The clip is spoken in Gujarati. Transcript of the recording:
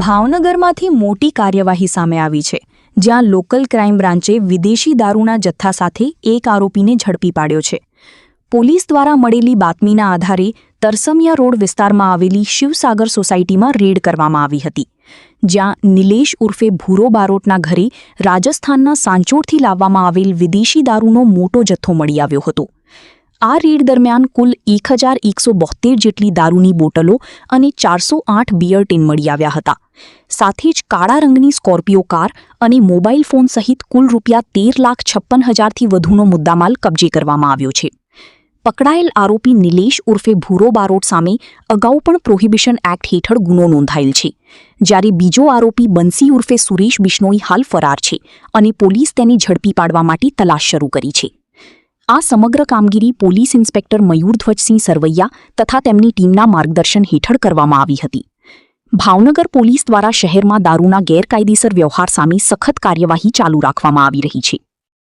ભાવનગરમાંથી મોટી કાર્યવાહી સામે આવી છે, જ્યાં લોકલ ક્રાઇમ બ્રાન્ચે વિદેશી દારૂના જથ્થા સાથે એક આરોપીને ઝડપી પાડ્યો છે. પોલીસ દ્વારા મળેલી બાતમીના આધારે તરસમિયા રોડ વિસ્તારમાં આવેલી શિવસાગર સોસાયટીમાં રેડ કરવામાં આવી હતી, જ્યાં નિલેશ ઉર્ફે ભૂરો બારોટના ઘરે રાજસ્થાનના સાંચોરથી લાવવામાં આવેલ વિદેશી દારૂનો મોટો જથ્થો મળી આવ્યો હતો. આ રેડ દરમિયાન કુલ 1172 જેટલી દારૂની બોટલો અને 408 બિયર ટીન મળી આવ્યા હતા. સાથે જ કાળા રંગની સ્કોર્પિયો કાર અને મોબાઈલ ફોન સહિત કુલ ₹13,56,000થી વધુનો મુદ્દામાલ કબજે કરવામાં આવ્યો છે. પકડાયેલ આરોપી નિલેશ ઉર્ફે ભૂરો બારોટ સામે અગાઉ પણ પ્રોહિબિશન એક્ટ હેઠળ ગુનો નોંધાયેલ છે, જ્યારે બીજો આરોપી બંસી ઉર્ફે સુરેશ બિશ્નોઈ હાલ ફરાર છે અને પોલીસ તેને ઝડપી પાડવા માટે તલાશ શરૂ કરી છે. આ સમગ્ર કામગીરી પોલીસ ઇન્સ્પેક્ટર મયુરધ્વજસિંહ સરવૈયા તથા તેમની ટીમના માર્ગદર્શન હેઠળ કરવામાં આવી હતી. ભાવનગર પોલીસ દ્વારા શહેરમાં દારૂના ગેરકાયદેસર વ્યવહાર સામે સખત કાર્યવાહી ચાલુ રાખવામાં આવી રહી છે.